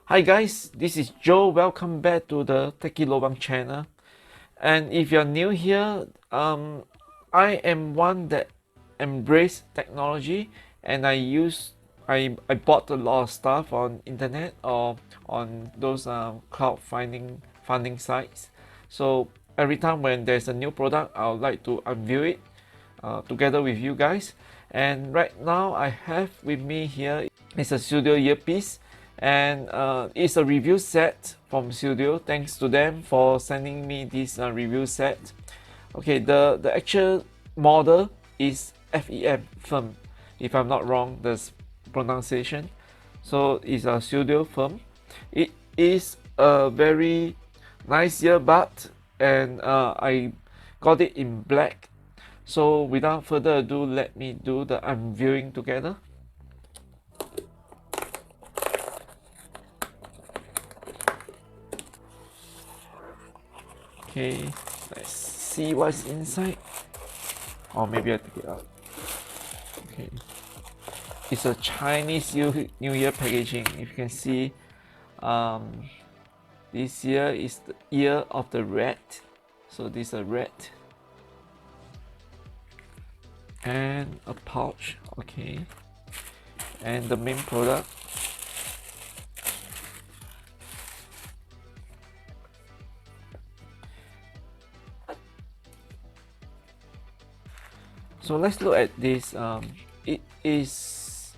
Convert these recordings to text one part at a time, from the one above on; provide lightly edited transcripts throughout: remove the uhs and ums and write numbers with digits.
Hi guys, this is Joe. Welcome back to the Techie Lobang channel. And if you're new here, I am one that embrace technology, and I bought a lot of stuff on internet or on those cloud funding sites. So every time when there's a new product, I would like to unveil it together with you guys. And right now I have with me here is a Sudio earpiece, and it's a review set from Sudio. Thanks to them for sending me this review set. Okay, the actual model is FEM, if I'm not wrong the pronunciation. So it's a Sudio FEM. It is a very nice earbud, and I got it in black. So without further ado, let me do the unveiling together. Okay, let's see what's inside. Or maybe I take it out. Okay, it's a Chinese New Year packaging. If you can see, this year is the year of the rat. So this is a rat. And a pouch, okay. And the main product. So let's look at this. It is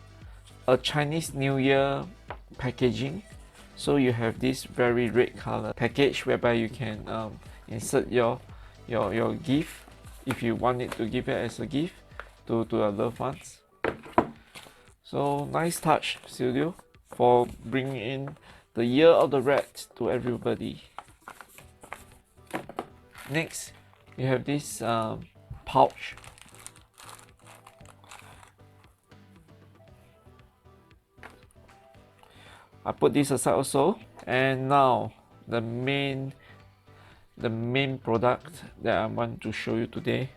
a Chinese New Year packaging. So you have this very red color package whereby you can insert your gift if you want it to give it as a gift to your loved ones. So nice touch, Sudio, for bringing in the year of the rat to everybody. Next, you have this pouch. I put this aside also, and now the main product that I want to show you today.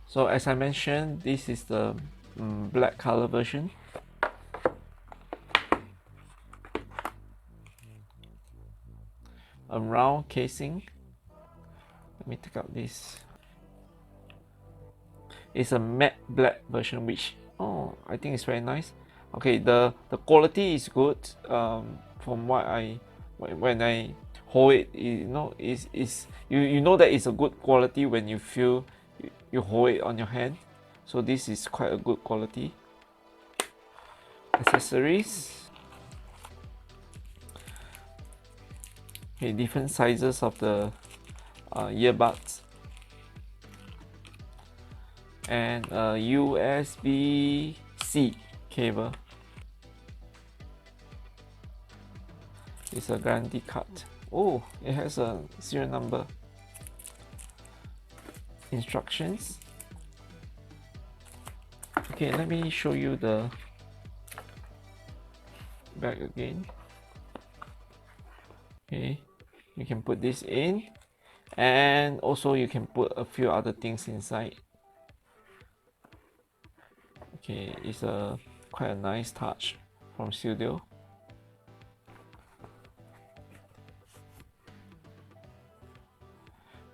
So as I mentioned, this is the black color version. A round casing. Let me take out this. It's a matte black version, which I think it's very nice. Okay, the quality is good. From what when I hold it, you know, you know that it's a good quality when you feel you hold it on your hand. So this is quite a good quality. Accessories. Okay, different sizes of the earbuds, and a USB-C cable. It's a guarantee card. Oh, it has a serial number. Instructions. Okay, let me show you the back again. Okay, you can put this in, and also you can put a few other things inside. Okay, it's quite a nice touch from Sudio.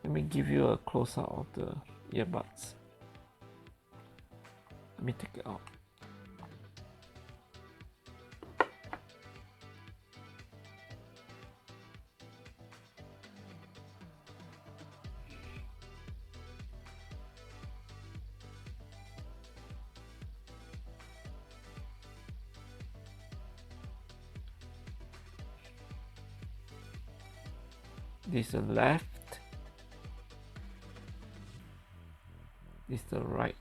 Let me give you a close-up of the earbuds. Let me take it out. This is the left, this is the right.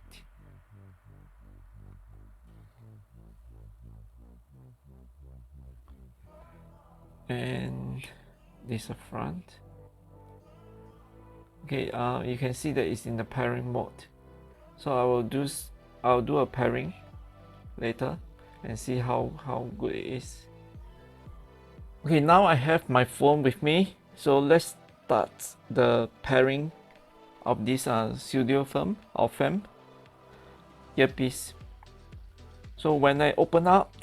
And this is the front. Okay, you can see that it's in the pairing mode. So I'll do a pairing. later and see how good it is. Okay, now I have my phone with me, so let's start the pairing of this Sudio FEM earpiece. So when I open up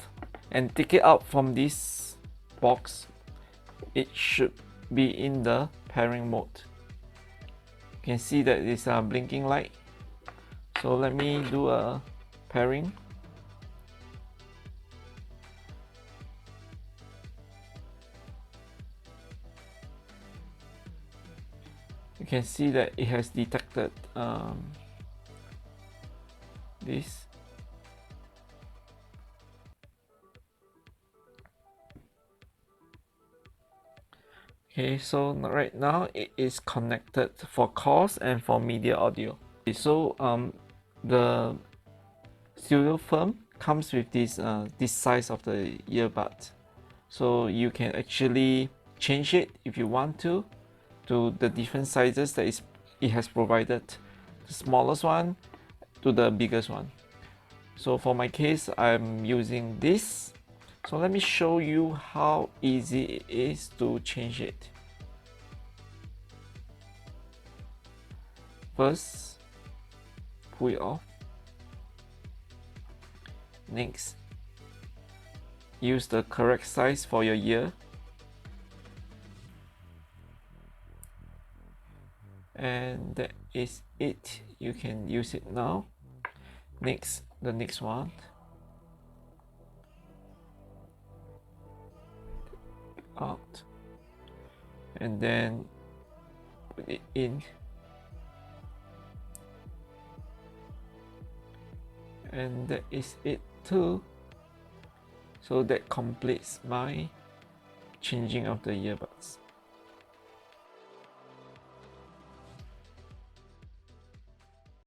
and take it out from this box, it should be in the pairing mode. You can see that it's a blinking light. So let me do a pairing. You can see that it has detected this. Okay, so right now it is connected for calls and for media audio. Okay, so the Sudio FEM comes with this size of the earbud, so you can actually change it if you want to the different sizes that it has provided, the smallest one to the biggest one. So for my case, I'm using this. So let me show you how easy it is to change it. First, pull it off. Next, use the correct size for your ear. And that is it. You can use it now. Next, the next one. Out. And then put it in. And that is it too. So that completes my changing of the earbuds.